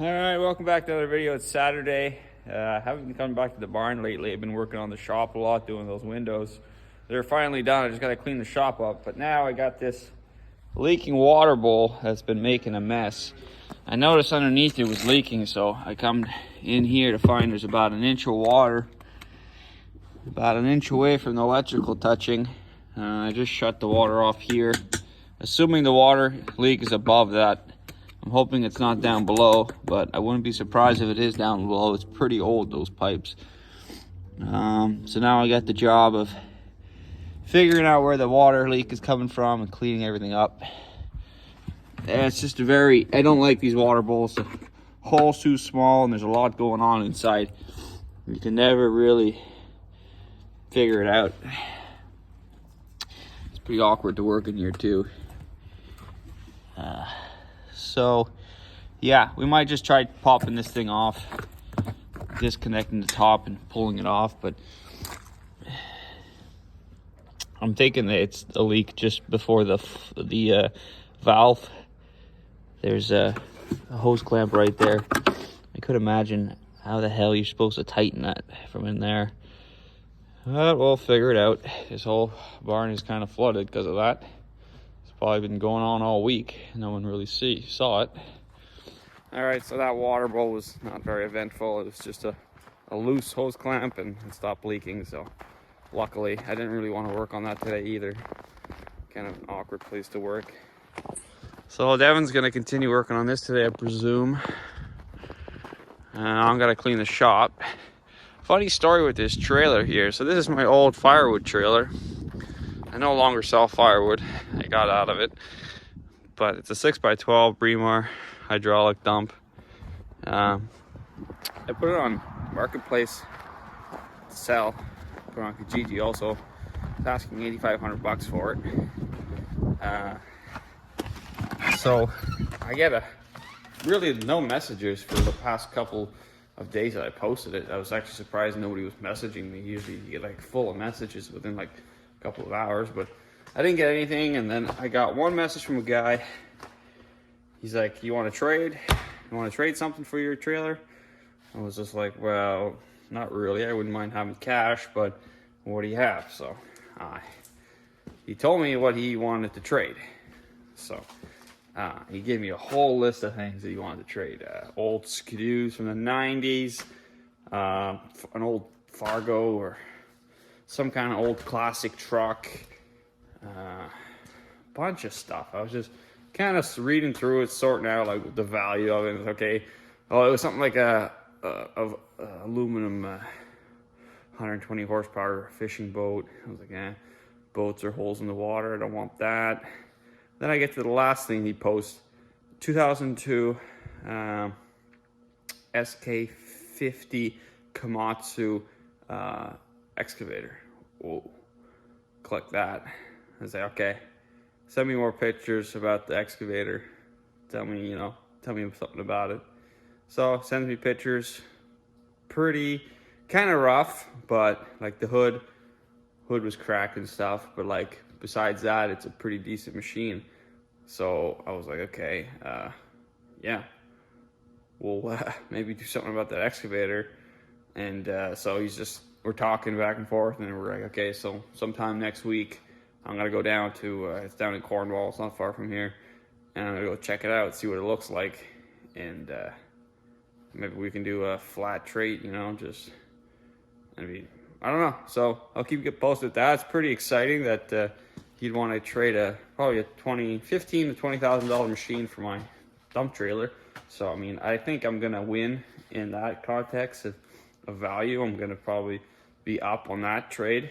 All right, welcome back to another video. It's Saturday. I haven't been coming back to the barn lately. I've been working on the shop a lot, doing those windows. They're finally done. I just got to clean the shop up. But now I got this leaking water bowl that's been making a mess. I noticed underneath it was leaking, so I come in here to find there's about an inch of water, about an inch away from the electrical touching. I just shut the water off here, assuming the water leak is above that. I'm hoping it's not down below, but I wouldn't be surprised if it is down below. It's pretty old, those pipes. So now I got the job of figuring out where the water leak is coming from and cleaning everything up. And it's just I don't like these water bowls. The hole's too small and there's a lot going on inside. You can never really figure it out. It's pretty awkward to work in here too. So yeah, we might just try popping this thing off, disconnecting the top and pulling it off, but I'm thinking that it's a leak just before the valve. There's a hose clamp right there. I could imagine how the hell you're supposed to tighten that from in there. But we'll figure it out. This whole barn is kind of flooded because of that. It's probably been going on all week. No one really saw it. All right, so that water bowl was not very eventful. It was just a loose hose clamp and it stopped leaking. So luckily, I didn't really want to work on that today either. Kind of an awkward place to work. So Devin's gonna continue working on this today, I presume. I'm gonna clean the shop. Funny story with this trailer here. So this is my old firewood trailer. I no longer sell firewood. I got out of it. But it's a 6x12 Bremar hydraulic dump. I put it on Marketplace to sell. Put it on Kijiji also. It's asking $8,500 for it. So I get really no messages for the past couple of days that I posted it. I was actually surprised nobody was messaging me. Usually you get like full of messages within like a couple of hours, but I didn't get anything. And then I got one message from a guy. He's like, you want to trade? You want to trade something for your trailer? I was just like, well, not really. I wouldn't mind having cash, but what do you have? So he told me what he wanted to trade. So he gave me a whole list of things that he wanted to trade. Old Skidoos from the 90s, an old Fargo or some kind of old classic truck, bunch of stuff. I was just kind of reading through it, sorting out like the value of it. Okay, oh, it was something like a aluminum 120 horsepower fishing boat. I was like, boats are holes in the water. I don't want that. Then I get to the last thing he posts, 2002 SK50 Komatsu excavator. Whoa, click that. I was like, okay, send me more pictures about the excavator. Tell me something about it. So sends me pictures. Pretty, kind of rough, but like the hood was cracked and stuff, but like besides that, it's a pretty decent machine. So I was like, okay, yeah, we'll maybe do something about that excavator. And so we're talking back and forth, and we're like, okay, so sometime next week, I'm gonna go down to, it's down in Cornwall, it's not far from here, and I'm gonna go check it out, see what it looks like, and maybe we can do a flat trade, just, I don't know. So I'll keep you posted with that. It's pretty exciting that he'd want to trade probably a $15,000 to $20,000 machine for my dump trailer. So I think I'm gonna win in that context of value. I'm gonna probably be up on that trade,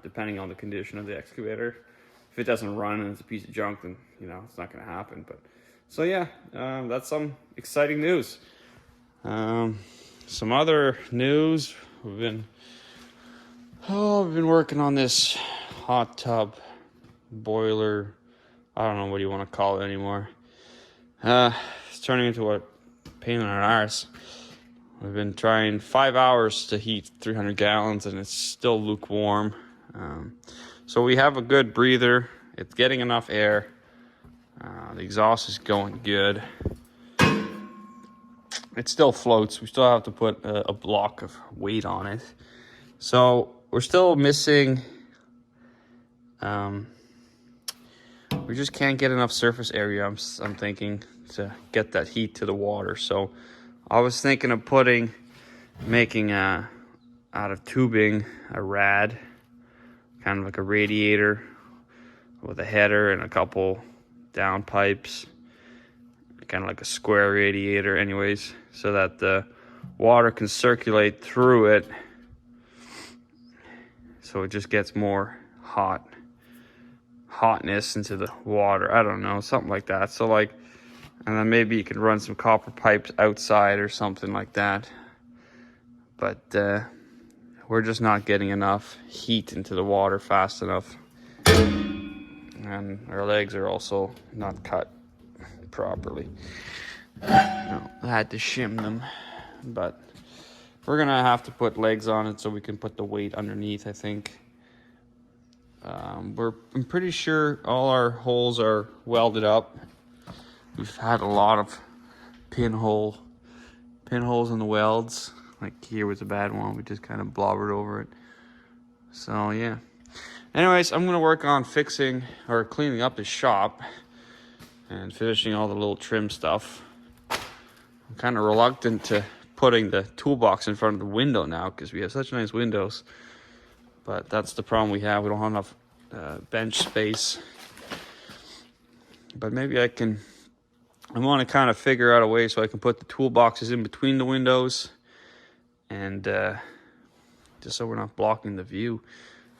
depending on the condition of the excavator. If it doesn't run and it's a piece of junk, then it's not gonna happen. But so yeah, that's some exciting news. Some other news. We've been working on this hot tub boiler. I don't know what you want to call it anymore. It's turning into a pain in our arse. We've been trying 5 hours to heat 300 gallons and it's still lukewarm. So we have a good breather. It's getting enough air. The exhaust is going good. it still floats. We still have to put a block of weight on it. So we're still missing, we just can't get enough surface area, I'm thinking, to get that heat to the water. So I was thinking of making out of tubing a rad, kind of like a radiator with a header and a couple down pipes, kind of like a square radiator anyways, so that the water can circulate through it, so it just gets more hotness into the water. I don't know, something like that. So like, and then maybe you can run some copper pipes outside or something like that. But we're just not getting enough heat into the water fast enough. And our legs are also not cut properly. No, I had to shim them. But we're gonna have to put legs on it so we can put the weight underneath, I think. I'm pretty sure all our holes are welded up. We've had a lot of pinholes in the welds. Like here was a bad one. We just kind of blobbered over it. So yeah. Anyways, I'm gonna work on fixing or cleaning up the shop and finishing all the little trim stuff. I'm kind of reluctant to putting the toolbox in front of the window now because we have such nice windows. But that's the problem we have. We don't have enough bench space. But maybe I want to kind of figure out a way so I can put the toolboxes in between the windows, and just so we're not blocking the view.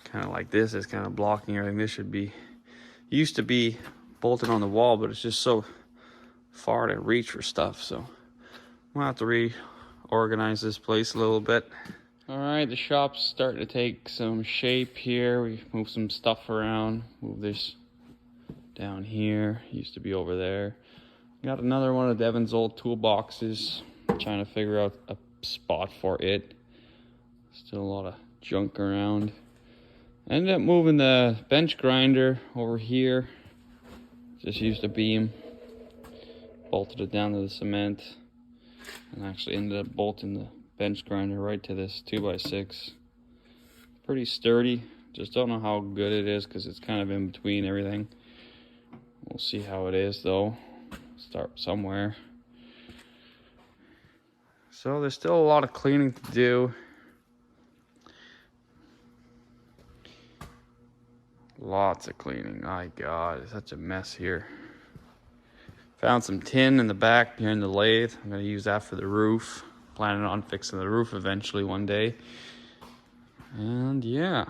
Kind of like this is kind of blocking everything. This used to be bolted on the wall, but it's just so far to reach for stuff. So I'm gonna have to reorganize this place a little bit. All right, the shop's starting to take some shape here. We moved some stuff around. Move this down here. Used to be over there. Got another one of Devin's old toolboxes. Trying to figure out a spot for it. Still a lot of junk around. Ended up moving the bench grinder over here. Just used a beam. Bolted it down to the cement. And actually ended up bolting the bench grinder right to this 2x6. Pretty sturdy. Just don't know how good it is because it's kind of in between everything. We'll see how it is though. Start somewhere. So there's still a lot of cleaning to do. Lots of cleaning. My God, it's such a mess here. Found some tin in the back behind the lathe. I'm gonna use that for the roof. Planning on fixing the roof eventually one day. And yeah.